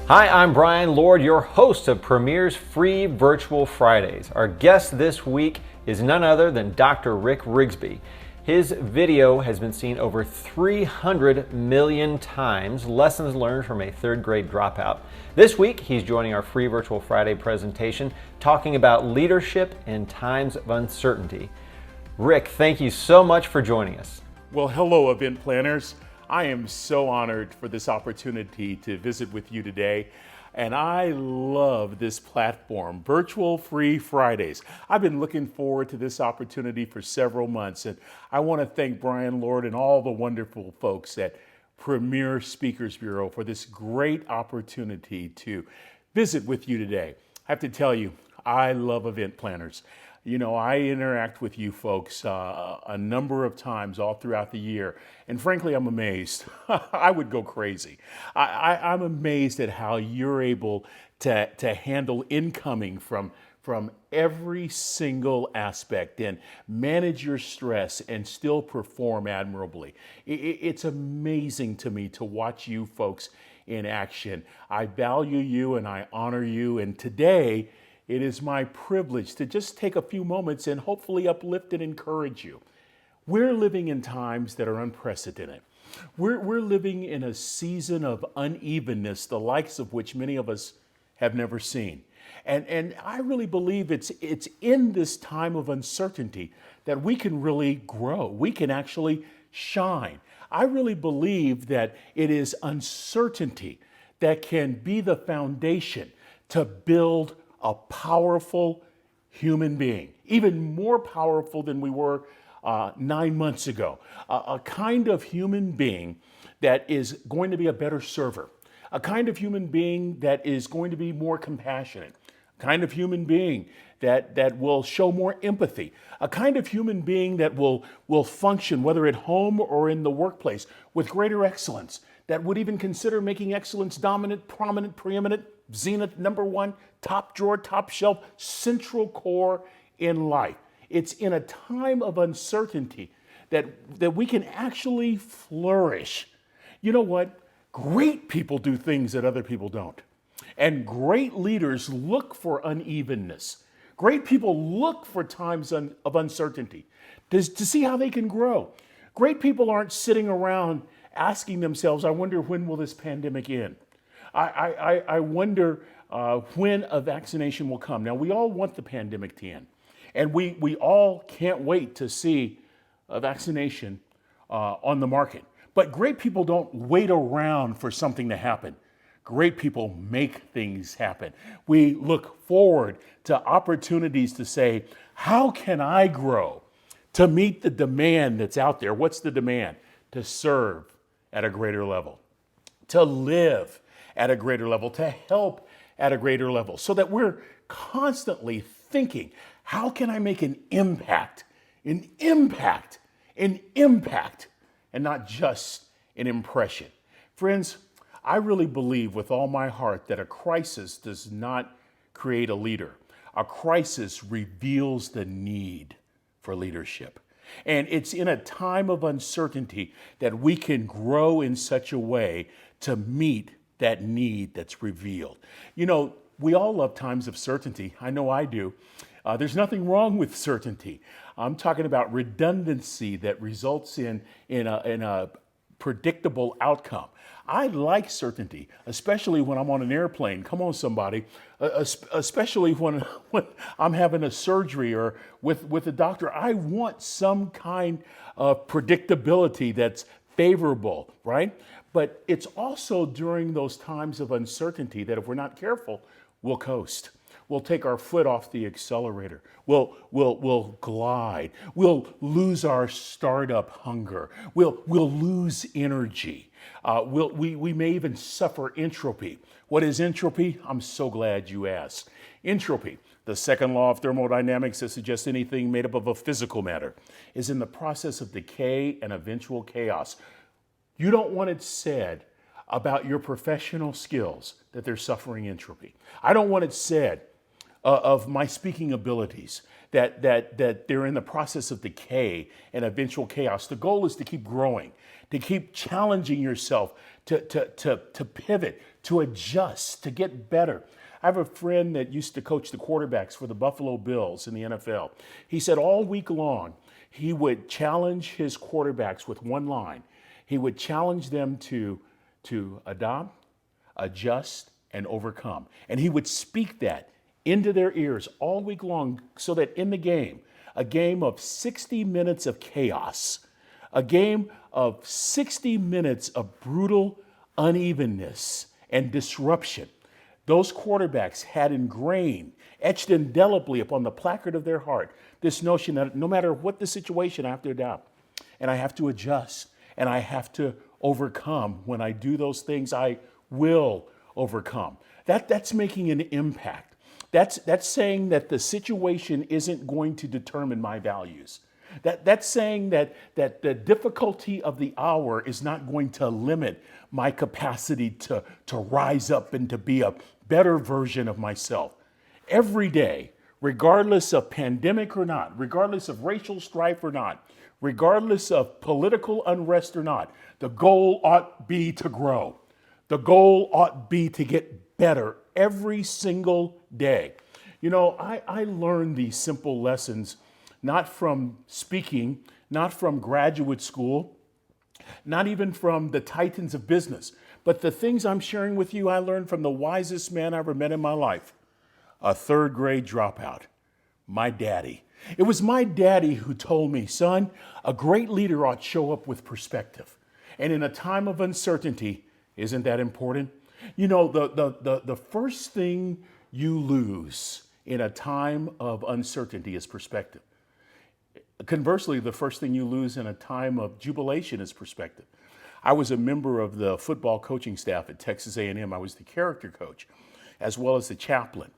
Hi, I'm Brian Lord, your host of Premier's Free Virtual Fridays. Our guest this week is none other than Dr. Rick Rigsby. His video has been seen over 300 million times, lessons learned from a third grade dropout. This week, he's joining our Free Virtual Friday presentation, talking about leadership in times of uncertainty. Rick, thank you so much for joining us. Well, hello, event planners. I am so honored for this opportunity to visit with you today. And I love this platform, Virtual Free Fridays. I've been looking forward to this opportunity for several months. And I want to thank Brian Lord and all the wonderful folks at Premier Speakers Bureau for this great opportunity to visit with you today. I have to tell you, I love event planners. You know, I interact with you folks a number of times all throughout the year, and frankly, I'm amazed. I would go crazy. I'm amazed at how you're able to handle incoming from every single aspect and manage your stress and still perform admirably. It's amazing to me to watch you folks in action. I value you and I honor you, and today, it is my privilege to just take a few moments and hopefully uplift and encourage you. We're living in times that are unprecedented. We're living in a season of unevenness, the likes of which many of us have never seen. And I really believe it's in this time of uncertainty that we can really grow. We can actually shine. I really believe that it is uncertainty that can be the foundation to build a powerful human being, even more powerful than we were 9 months ago. A kind of human being that is going to be a better server, a kind of human being that is going to be more compassionate, a kind of human being that will show more empathy, a kind of human being that will function, whether at home or in the workplace, with greater excellence, that would even consider making excellence dominant, prominent, preeminent, zenith, number one, top drawer, top shelf, central core in life. It's in a time of uncertainty that we can actually flourish. You know what? Great people do things that other people don't. And great leaders look for unevenness. Great people look for times of uncertainty to see how they can grow. Great people aren't sitting around asking themselves, I wonder when will this pandemic end? I wonder when a vaccination will come. Now, we all want the pandemic to end, and we all can't wait to see a vaccination on the market. But great people don't wait around for something to happen. Great people make things happen. We look forward to opportunities to say, how can I grow to meet the demand that's out there? What's the demand? To serve at a greater level, to live at a greater level, to help at a greater level, so that we're constantly thinking, how can I make an impact, and not just an impression? Friends, I really believe with all my heart that a crisis does not create a leader. A crisis reveals the need for leadership. And it's in a time of uncertainty that we can grow in such a way to meet that need that's revealed. You know, we all love times of certainty. I know I do. There's nothing wrong with certainty. I'm talking about redundancy that results in a predictable outcome. I like certainty, especially when I'm on an airplane. Come on, somebody. Especially when I'm having a surgery or with a doctor. I want some kind of predictability that's favorable, right? But it's also during those times of uncertainty that if we're not careful, we'll coast. We'll take our foot off the accelerator. We'll glide. We'll lose our startup hunger. We'll lose energy. We may even suffer entropy. What is entropy? I'm so glad you asked. Entropy, the second law of thermodynamics that suggests anything made up of a physical matter, is in the process of decay and eventual chaos. You don't want it said about your professional skills that they're suffering entropy. I don't want it said of my speaking abilities that they're in the process of decay and eventual chaos. The goal is to keep growing, to keep challenging yourself, to pivot, to adjust, to get better. I have a friend that used to coach the quarterbacks for the Buffalo Bills in the NFL. He said all week long, he would challenge his quarterbacks with one line. He would challenge them to adopt, adjust, and overcome. And he would speak that into their ears all week long so that in the game, a game of 60 minutes of chaos, a game of 60 minutes of brutal unevenness and disruption, those quarterbacks had ingrained, etched indelibly upon the placard of their heart, this notion that no matter what the situation, I have to adapt and I have to adjust and I have to overcome. When I do those things, I will overcome. That's making an impact. That's saying that the situation isn't going to determine my values. That's saying that the difficulty of the hour is not going to limit my capacity to rise up and to be a better version of myself. Every day, regardless of pandemic or not, regardless of racial strife or not, regardless of political unrest or not, the goal ought be to grow. The goal ought be to get better every single day. You know, I learned these simple lessons not from speaking, not from graduate school, not even from the titans of business, but the things I'm sharing with you, I learned from the wisest man I ever met in my life, a third grade dropout, my daddy. It was my daddy who told me, son, a great leader ought to show up with perspective. And in a time of uncertainty, isn't that important? You know, the first thing you lose in a time of uncertainty is perspective. Conversely, the first thing you lose in a time of jubilation is perspective. I was a member of the football coaching staff at Texas A&M. I was the character coach as well as the chaplain.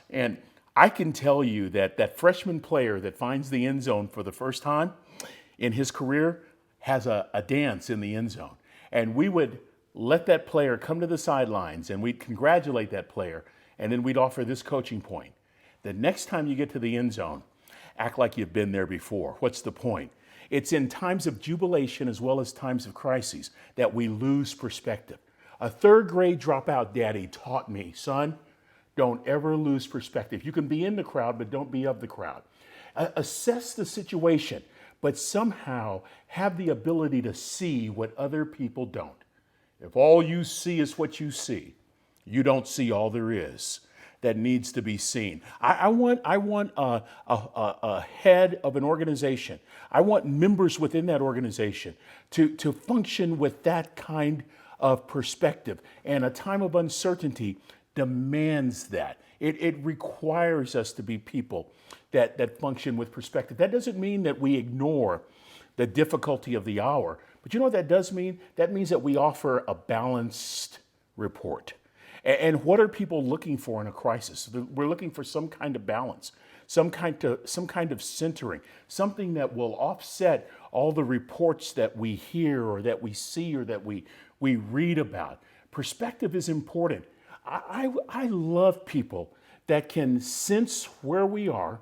And I can tell you that that freshman player that finds the end zone for the first time in his career has a dance in the end zone. And we would let that player come to the sidelines and we'd congratulate that player. And then we'd offer this coaching point. The next time you get to the end zone, act like you've been there before. What's the point? It's in times of jubilation as well as times of crises that we lose perspective. A third grade dropout daddy taught me, son, don't ever lose perspective. You can be in the crowd, but don't be of the crowd. Assess the situation, but somehow have the ability to see what other people don't. If all you see is what you see, you don't see all there is that needs to be seen. I want a head of an organization. I want members within that organization to function with that kind of perspective. And a time of uncertainty demands that. It requires us to be people that function with perspective. That doesn't mean that we ignore the difficulty of the hour. But you know what that does mean? That means that we offer a balanced report. And what are people looking for in a crisis? We're looking for some kind of balance, some kind of centering, something that will offset all the reports that we hear or that we see or that we read about. Perspective is important. I love people that can sense where we are,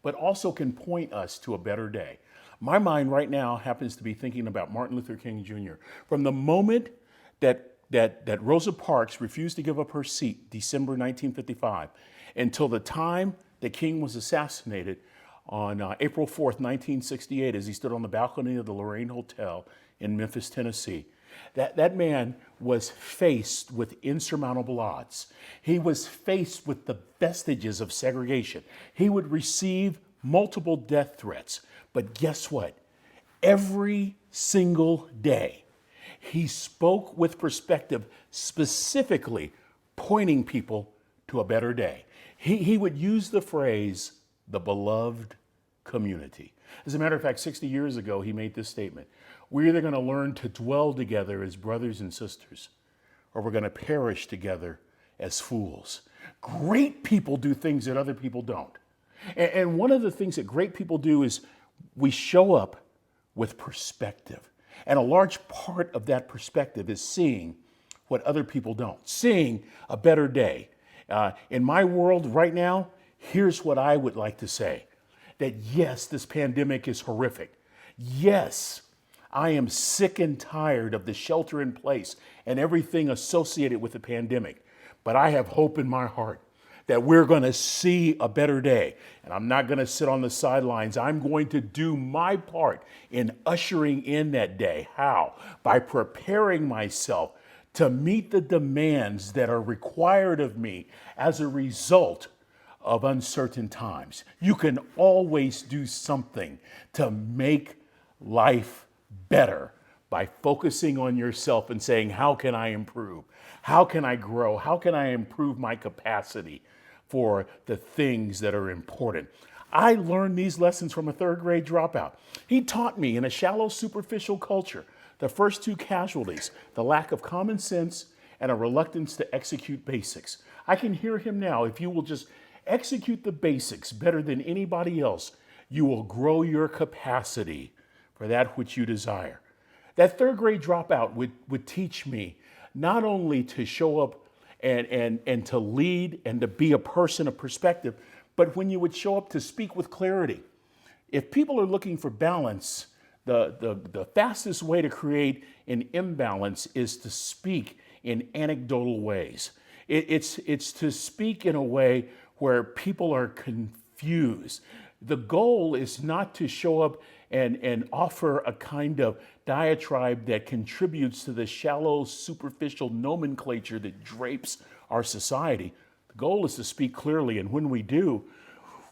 but also can point us to a better day. My mind right now happens to be thinking about Martin Luther King Jr. From the moment that Rosa Parks refused to give up her seat, December 1955, until the time that King was assassinated on April 4th, 1968, as he stood on the balcony of the Lorraine Hotel in Memphis, Tennessee. That man was faced with insurmountable odds. He was faced with the vestiges of segregation. He would receive multiple death threats. But guess what? Every single day, he spoke with perspective, specifically pointing people to a better day. He would use the phrase, the beloved community. As a matter of fact, 60 years ago, he made this statement. We're either going to learn to dwell together as brothers and sisters, or we're going to perish together as fools. Great people do things that other people don't. And one of the things that great people do is we show up with perspective. And a large part of that perspective is seeing what other people don't, seeing a better day. In my world right now, here's what I would like to say. That yes, this pandemic is horrific. Yes, I am sick and tired of the shelter in place and everything associated with the pandemic. But I have hope in my heart that we're going to see a better day. And I'm not going to sit on the sidelines. I'm going to do my part in ushering in that day. How? By preparing myself to meet the demands that are required of me as a result of uncertain times. You can always do something to make life better by focusing on yourself and saying, how can I improve? How can I grow? How can I improve my capacity for the things that are important? I learned these lessons from a third grade dropout. He taught me in a shallow, superficial culture the first two casualties, the lack of common sense and a reluctance to execute basics. I can hear him now. If you will just execute the basics better than anybody else, you will grow your capacity for that which you desire. That third grade dropout would teach me not only to show up and to lead and to be a person of perspective, but when you would show up to speak with clarity. If people are looking for balance, the fastest way to create an imbalance is to speak in anecdotal ways. It's to speak in a way where people are confused. The goal is not to show up and offer a kind of diatribe that contributes to the shallow, superficial nomenclature that drapes our society. The goal is to speak clearly, and when we do,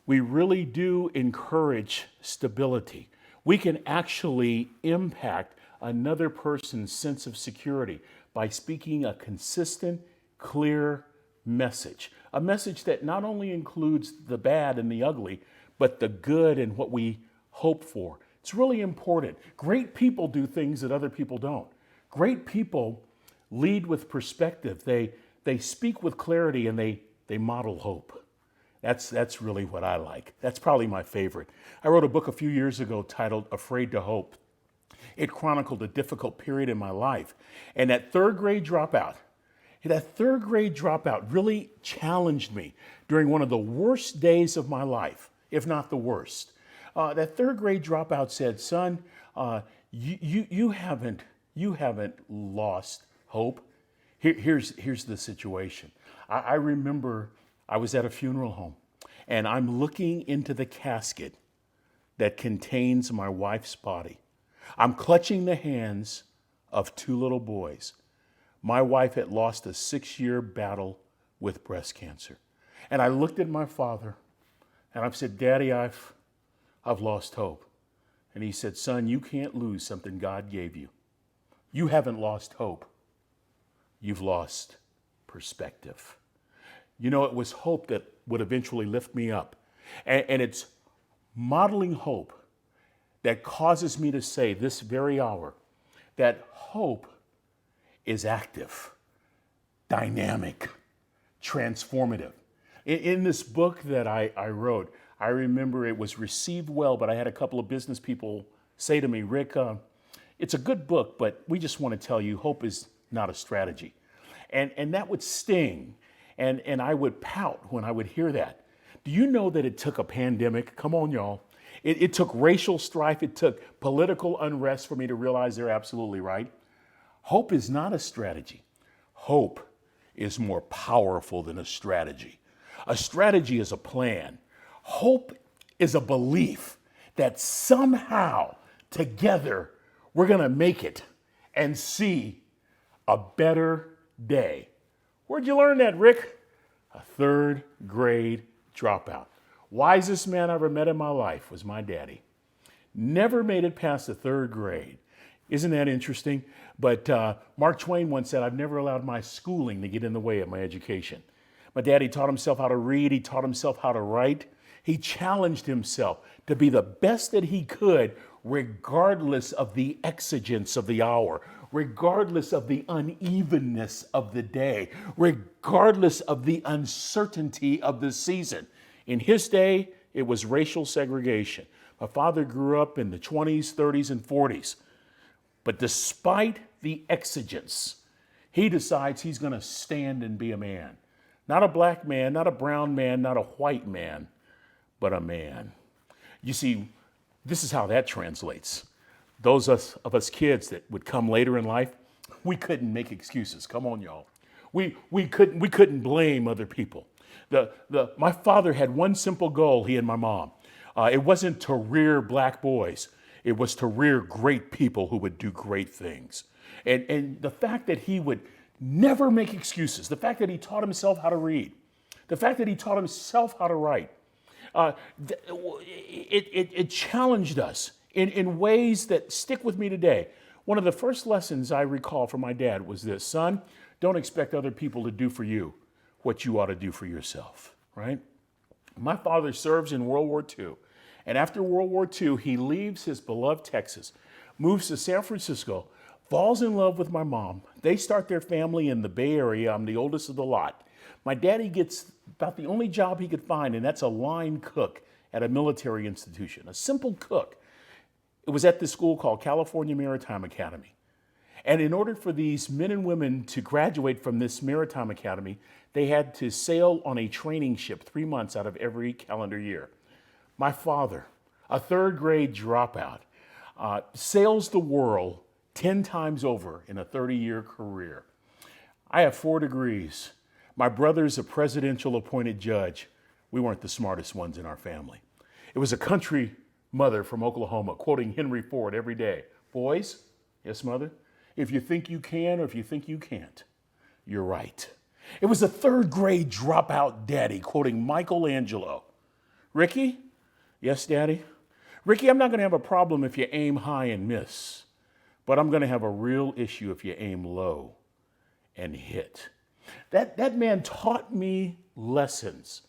we really do encourage stability. We can actually impact another person's sense of security by speaking a consistent, clear message. A message that not only includes the bad and the ugly, but the good and what we hope for. It's really important. Great people do things that other people don't. Great people lead with perspective. They speak with clarity and they model hope. That's really what I like. That's probably my favorite. I wrote a book a few years ago titled Afraid to Hope. It chronicled a difficult period in my life. And that third grade dropout really challenged me during one of the worst days of my life, if not the worst. That third grade dropout said, son, you haven't lost hope. Here's the situation. I remember I was at a funeral home and I'm looking into the casket that contains my wife's body. I'm clutching the hands of two little boys. My wife had lost a 6-year battle with breast cancer. And I looked at my father and I said, Daddy, I've lost hope. And he said, son, you can't lose something God gave you. You haven't lost hope. You've lost perspective. You know, it was hope that would eventually lift me up. And it's modeling hope that causes me to say this very hour that hope is active, dynamic, transformative. In this book that I wrote, I remember it was received well, but I had a couple of business people say to me, Rick, it's a good book, but we just want to tell you hope is not a strategy. And that would sting. And I would pout when I would hear that. Do you know that it took a pandemic? Come on, y'all. It took racial strife. It took political unrest for me to realize they're absolutely right. Hope is not a strategy. Hope is more powerful than a strategy. A strategy is a plan. Hope is a belief that somehow together we're going to make it and see a better day. Where'd you learn that, Rick? A third grade dropout. Wisest man I ever met in my life was my daddy. Never made it past the third grade. Isn't that interesting? But Mark Twain once said, I've never allowed my schooling to get in the way of my education. My daddy taught himself how to read. He taught himself how to write. He challenged himself to be the best that he could, regardless of the exigence of the hour, regardless of the unevenness of the day, regardless of the uncertainty of the season. In his day, it was racial segregation. My father grew up in the 20s, 30s, and 40s. But despite the exigence, he decides he's going to stand and be a man. Not a black man, not a brown man, not a white man, but a man. You see, this is how that translates. Those of us kids that would come later in life, we couldn't make excuses. Come on, y'all. We couldn't blame other people. My father had one simple goal, he and my mom. It wasn't to rear black boys. It was to rear great people who would do great things. And the fact that he would never make excuses, the fact that he taught himself how to read, the fact that he taught himself how to write, it challenged us in ways that stick with me today. One of the first lessons I recall from my dad was this: son, don't expect other people to do for you what you ought to do for yourself, right? My father serves in World War II. And after World War II, he leaves his beloved Texas, moves to San Francisco, falls in love with my mom. They start their family in the Bay Area. I'm the oldest of the lot. My daddy gets about the only job he could find, and that's a line cook at a military institution, a simple cook. It was at this school called California Maritime Academy. And in order for these men and women to graduate from this maritime academy, they had to sail on a training ship 3 months out of every calendar year. My father, a third grade dropout, sails the world 10 times over in a 30-year career. I have 4 degrees. My brother's a presidential appointed judge. We weren't the smartest ones in our family. It was a country mother from Oklahoma quoting Henry Ford every day. Boys, yes, mother, if you think you can or if you think you can't, you're right. It was a third grade dropout daddy quoting Michelangelo. Ricky, yes, daddy? Ricky, I'm not going to have a problem if you aim high and miss, but I'm going to have a real issue if you aim low and hit. That man taught me lessons.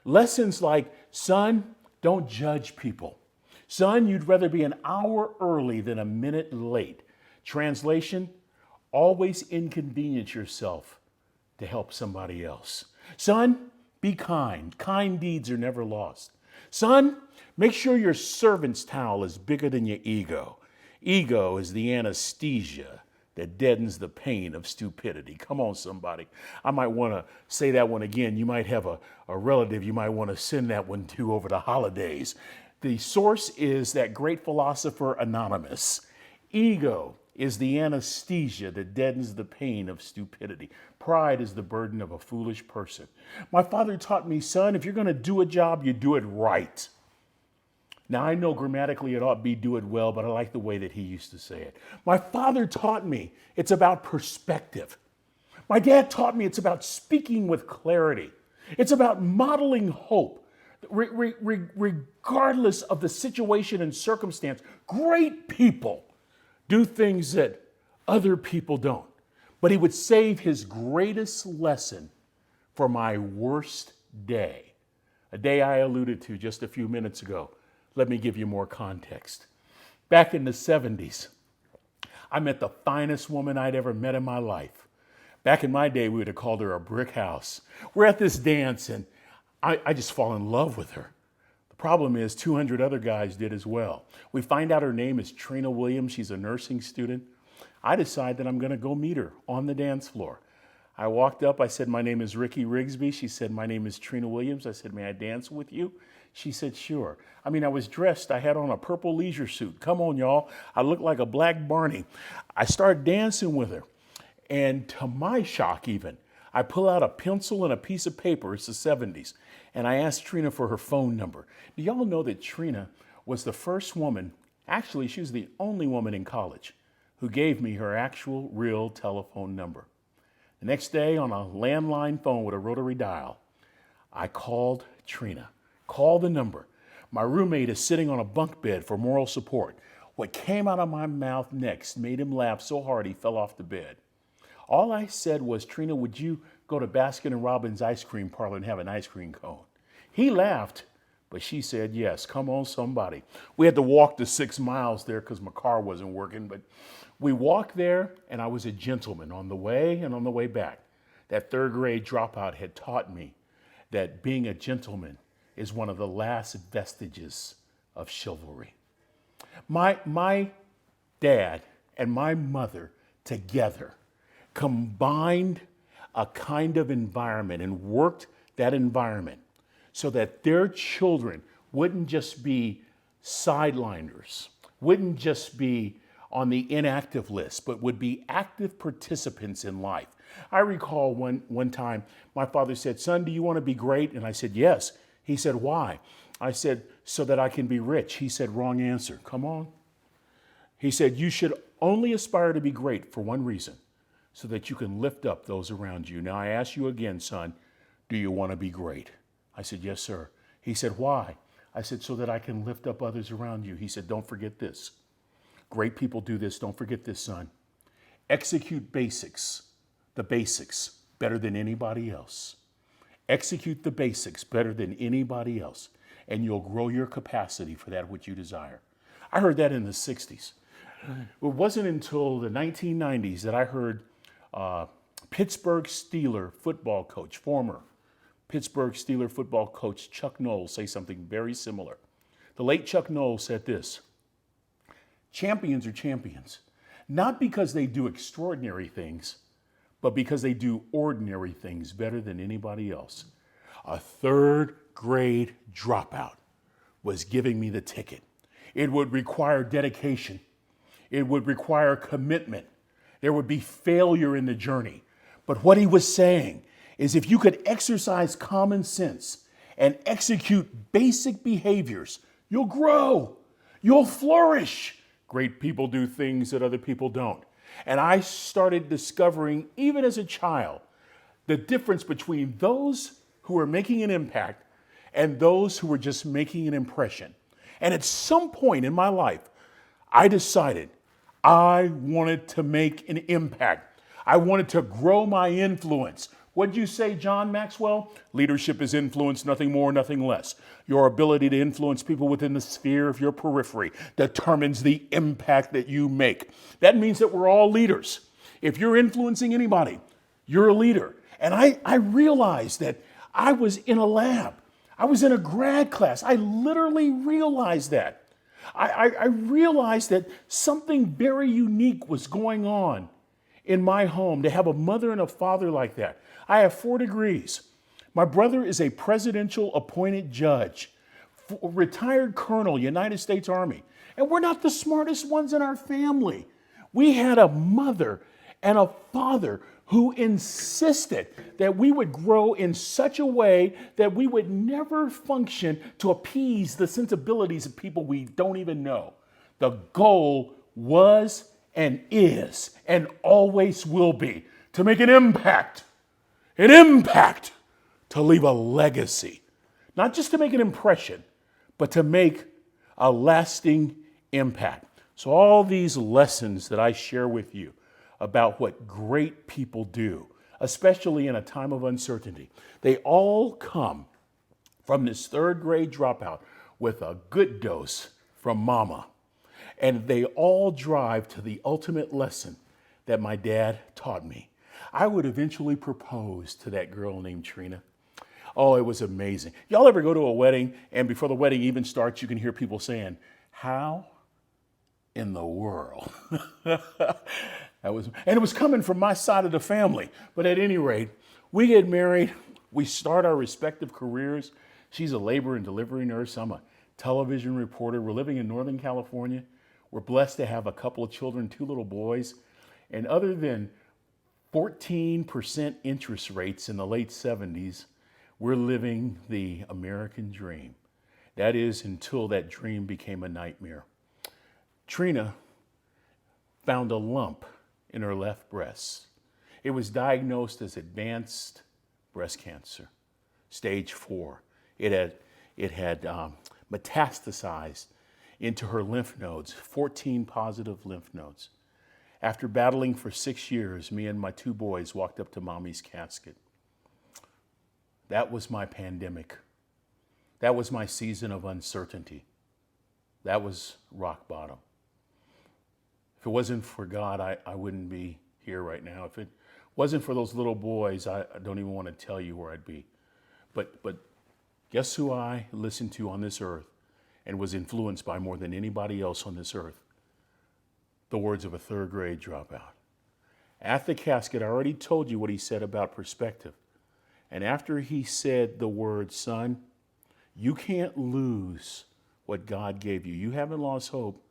Lessons like, son, don't judge people. Son, you'd rather be an hour early than a minute late. Translation, always inconvenience yourself to help somebody else. Son, be kind. Kind deeds are never lost. Son, make sure your servant's towel is bigger than your ego. Ego is the anesthesia that deadens the pain of stupidity. Come on, somebody. I might want to say that one again. You might have a relative you might want to send that one to over the holidays. The source is that great philosopher Anonymous. Ego is the anesthesia that deadens the pain of stupidity. Pride is the burden of a foolish person. My father taught me, son, if you're going to do a job, you do it right. Now, I know grammatically it ought to be do it well, but I like the way that he used to say it. My father taught me it's about perspective. My dad taught me it's about speaking with clarity. It's about modeling hope. Regardless of the situation and circumstance, great people do things that other people don't. But he would save his greatest lesson for my worst day, a day I alluded to just a few minutes ago. Let me give you more context. Back in the 70s, I met the finest woman I'd ever met in my life. Back in my day, we would have called her a brick house. We're at this dance, and I just fall in love with her. The problem is 200 other guys did as well. We find out her name is Trina Williams. She's a nursing student. I decide that I'm going to go meet her on the dance floor. I walked up. I said, my name is Ricky Rigsby. She said, my name is Trina Williams. I said, may I dance with you? She said, sure. I mean, I was dressed. I had on a purple leisure suit. Come on, y'all. I looked like a black Barney. I started dancing with her. And to my shock even, I pull out a pencil and a piece of paper. It's the 70s. And I asked Trina for her phone number. Do y'all know that Trina was the first woman, actually, she was the only woman in college who gave me her actual, real telephone number. The next day on a landline phone with a rotary dial, I called Trina, called the number. My roommate is sitting on a bunk bed for moral support. What came out of my mouth next made him laugh so hard he fell off the bed. All I said was, Trina, would you go to Baskin & Robbins ice cream parlor and have an ice cream cone? He laughed, but she said, yes, come on, somebody. We had to walk the 6 miles there because my car wasn't working, but we walked there, and I was a gentleman on the way and on the way back. That third grade dropout had taught me that being a gentleman is one of the last vestiges of chivalry. My dad and my mother together combined a kind of environment and worked that environment so that their children wouldn't just be sideliners, wouldn't just be on the inactive list, but would be active participants in life. I recall one time my father said, "Son, do you want to be great?" And I said, "Yes." He said, "Why?" I said, "So that I can be rich." He said, "Wrong answer." Come on. He said, "You should only aspire to be great for one reason, so that you can lift up those around you." Now I ask you again, son, do you want to be great? I said, "Yes, sir." He said, "Why?" I said, "So that I can lift up others around you." He said, "Don't forget this. Great people do this. Don't forget this, son. Execute the basics, better than anybody else. Execute the basics better than anybody else, and you'll grow your capacity for that which you desire." I heard that in the 60s. It wasn't until the 1990s that I heard Pittsburgh Steeler football coach, former Pittsburgh Steeler football coach Chuck Noll say something very similar. The late Chuck Noll said this: "Champions are champions, not because they do extraordinary things, but because they do ordinary things better than anybody else." A third grade dropout was giving me the ticket. It would require dedication. It would require commitment. There would be failure in the journey. But what he was saying is, if you could exercise common sense and execute basic behaviors, you'll grow, you'll flourish. Great people do things that other people don't. And I started discovering, even as a child, the difference between those who were making an impact and those who were just making an impression. And at some point in my life, I decided I wanted to make an impact. I wanted to grow my influence. What'd you say, John Maxwell? Leadership is influence, nothing more, nothing less. Your ability to influence people within the sphere of your periphery determines the impact that you make. That means that we're all leaders. If you're influencing anybody, you're a leader. And I realized that I was in a lab. I was in a grad class. I literally realized that. I realized that something very unique was going on in my home, to have a mother and a father like that. I have 4 degrees. My brother is a presidential appointed judge, retired colonel, United States Army. And we're not the smartest ones in our family. We had a mother and a father who insisted that we would grow in such a way that we would never function to appease the sensibilities of people we don't even know. The goal was and is and always will be to make an impact, to leave a legacy. Not just to make an impression, but to make a lasting impact. So all these lessons that I share with you about what great people do, especially in a time of uncertainty, they all come from this third grade dropout with a good dose from mama. And they all drive to the ultimate lesson that my dad taught me. I would eventually propose to that girl named Trina. Oh, it was amazing. Y'all ever go to a wedding and before the wedding even starts, you can hear people saying, "How in the world?" And it was coming from my side of the family. But at any rate, we get married. We start our respective careers. She's a labor and delivery nurse. I'm a television reporter. We're living in Northern California. We're blessed to have a couple of children, 2 little boys. And other than 14% interest rates in the late 70s, we're living the American dream. That is, until that dream became a nightmare. Trina found a lump in her left breast. It was diagnosed as advanced breast cancer, stage 4. It had metastasized into her lymph nodes, 14 positive lymph nodes. After battling for 6 years, me and my 2 boys walked up to mommy's casket. That was my pandemic. That was my season of uncertainty. That was rock bottom. If it wasn't for God, I wouldn't be here right now. If it wasn't for those little boys, I don't even want to tell you where I'd be. But guess who I listened to on this earth and was influenced by more than anybody else on this earth? The words of a third grade dropout. At the casket, I already told you what he said about perspective. And after he said the word, "Son, you can't lose what God gave you. You haven't lost hope.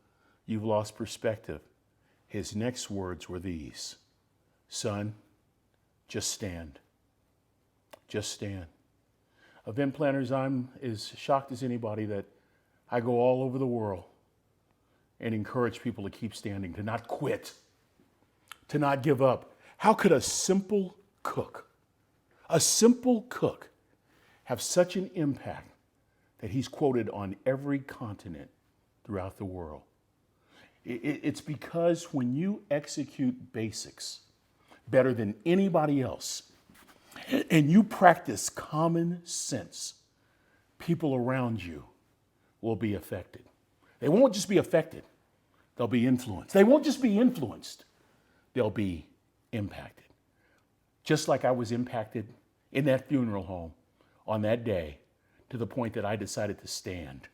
you've lost perspective. His next words were these: son, just stand. Just stand. Event planners, I'm as shocked as anybody that I go all over the world and encourage people to keep standing, to not quit, to not give up. How could a simple cook have such an impact that he's quoted on every continent throughout the world? It's because when you execute basics better than anybody else, and you practice common sense, people around you will be affected. They won't just be affected, they'll be influenced. They won't just be influenced, they'll be impacted. Just like I was impacted in that funeral home on that day, to the point that I decided to stand.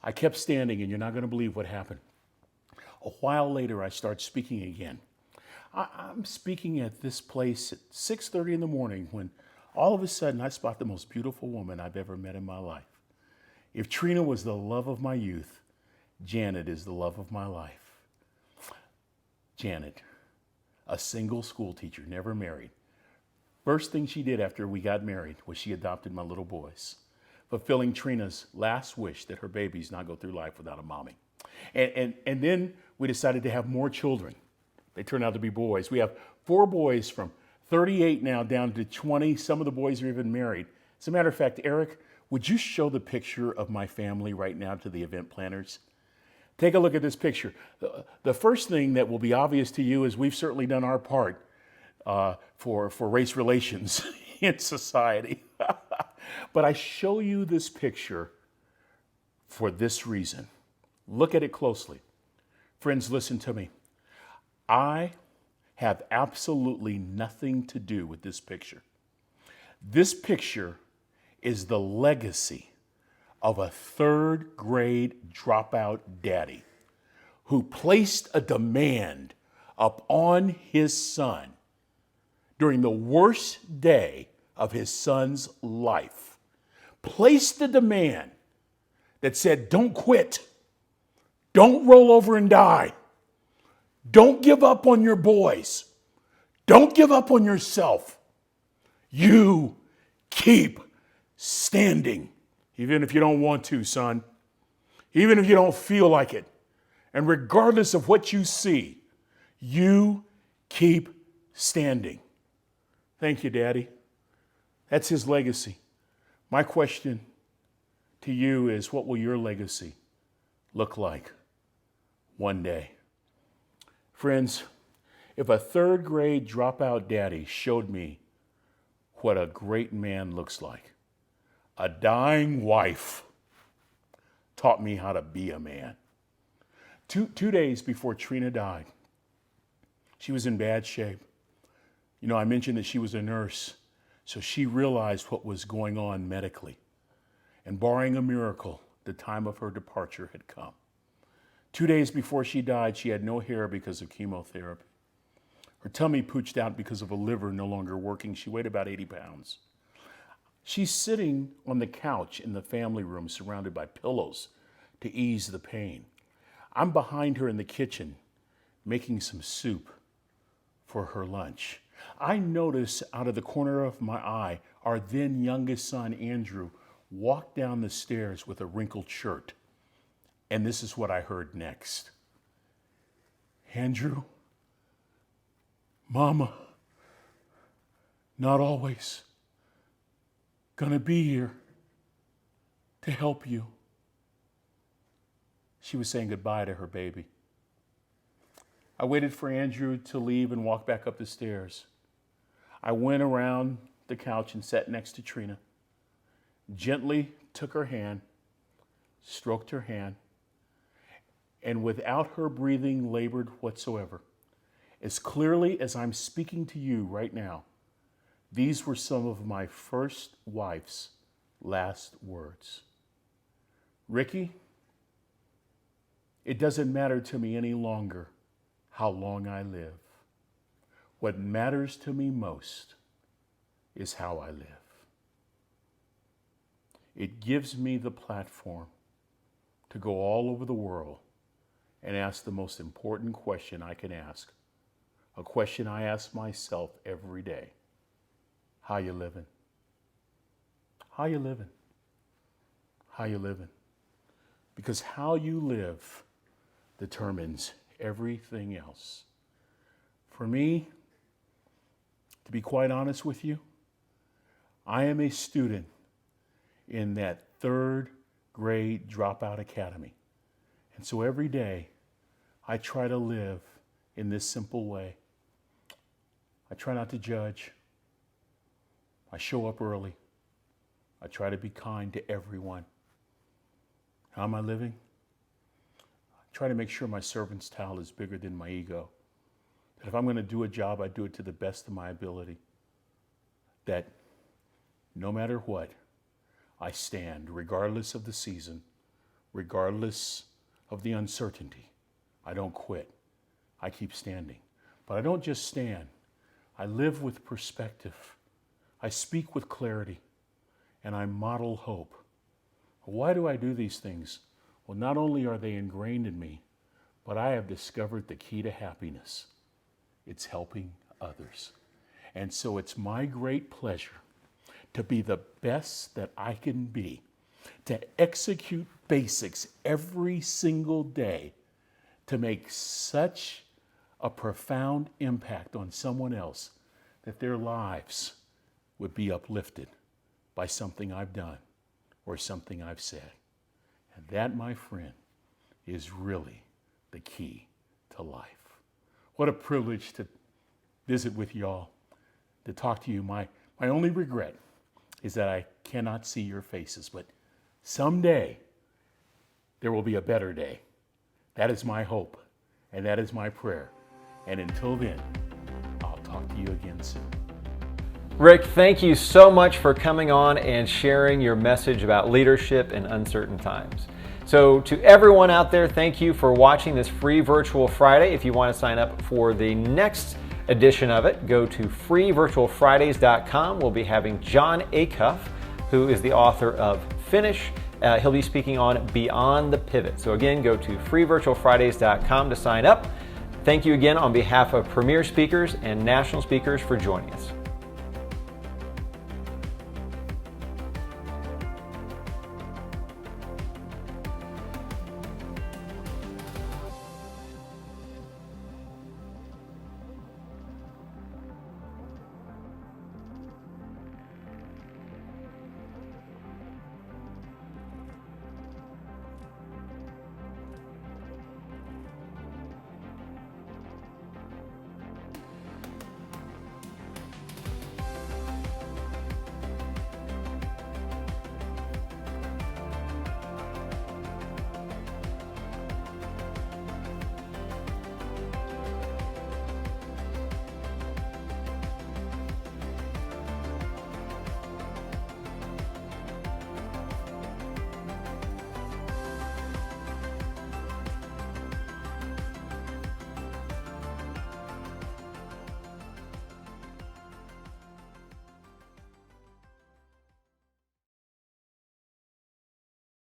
I kept standing, and you're not going to believe what happened. A while later, I start speaking again. I'm speaking at this place at 6:30 in the morning when all of a sudden I spot the most beautiful woman I've ever met in my life. If Trina was the love of my youth, Janet is the love of my life. Janet, a single school teacher, never married. First thing she did after we got married was she adopted my little boys, fulfilling Trina's last wish that her babies not go through life without a mommy. And then we decided to have more children. They turned out to be boys. We have 4 boys from 38 now down to 20. Some of the boys are even married. As a matter of fact, Eric, would you show the picture of my family right now to the event planners? Take a look at this picture. The first thing that will be obvious to you is we've certainly done our part for race relations in society. But I show you this picture for this reason. Look at it closely. Friends, listen to me. I have absolutely nothing to do with this picture. This picture is the legacy of a third grade dropout daddy who placed a demand upon his son during the worst day of his son's life. Placed a demand that said, don't quit. Don't roll over and die. Don't give up on your boys. Don't give up on yourself. You keep standing, even if you don't want to, son. Even if you don't feel like it. And regardless of what you see, you keep standing. Thank you, Daddy. That's his legacy. My question to you is, what will your legacy look like one day? Friends, if a third grade dropout daddy showed me what a great man looks like, a dying wife taught me how to be a man. Two days before Trina died, she was in bad shape. You know, I mentioned that she was a nurse, so she realized what was going on medically. And barring a miracle, the time of her departure had come. 2 days before she died, she had no hair because of chemotherapy. Her tummy pooched out because of a liver no longer working. She weighed about 80 pounds. She's sitting on the couch in the family room surrounded by pillows to ease the pain. I'm behind her in the kitchen making some soup for her lunch. I notice out of the corner of my eye our then youngest son, Andrew, walk down the stairs with a wrinkled shirt. And this is what I heard next. Andrew, Mama, not always gonna be here to help you. She was saying goodbye to her baby. I waited for Andrew to leave and walk back up the stairs. I went around the couch and sat next to Trina, gently took her hand, stroked her hand, and without her breathing labored whatsoever, as clearly as I'm speaking to you right now, these were some of my first wife's last words. Ricky, it doesn't matter to me any longer how long I live. What matters to me most is how I live. It gives me the platform to go all over the world and ask the most important question I can ask. A question I ask myself every day. How you living? How you living? How you living? Because how you live determines everything else. For me, to be quite honest with you, I am a student in that Third Grade Dropout Academy. And so every day, I try to live in this simple way. I try not to judge. I show up early. I try to be kind to everyone. How am I living? I try to make sure my servant's towel is bigger than my ego. That if I'm going to do a job, I do it to the best of my ability. That no matter what, I stand, regardless of the season, regardless of the uncertainty. I don't quit. I keep standing. But I don't just stand. I live with perspective. I speak with clarity. And I model hope. Why do I do these things? Well, not only are they ingrained in me, but I have discovered the key to happiness. It's helping others. And so it's my great pleasure to be the best that I can be, to execute basics every single day, to make such a profound impact on someone else that their lives would be uplifted by something I've done or something I've said. And that, my friend, is really the key to life. What a privilege to visit with y'all, to talk to you. My only regret is that I cannot see your faces, but someday there will be a better day. That is my hope, and that is my prayer. And until then, I'll talk to you again soon. Rick, thank you so much for coming on and sharing your message about leadership in uncertain times. So to everyone out there, thank you for watching this free Virtual Friday. If you want to sign up for the next edition of it, go to freevirtualfridays.com. We'll be having John Acuff, who is the author of Finish. He'll be speaking on Beyond the Pivot. So again, go to freevirtualfridays.com to sign up. Thank you again on behalf of Premier Speakers and National Speakers for joining us.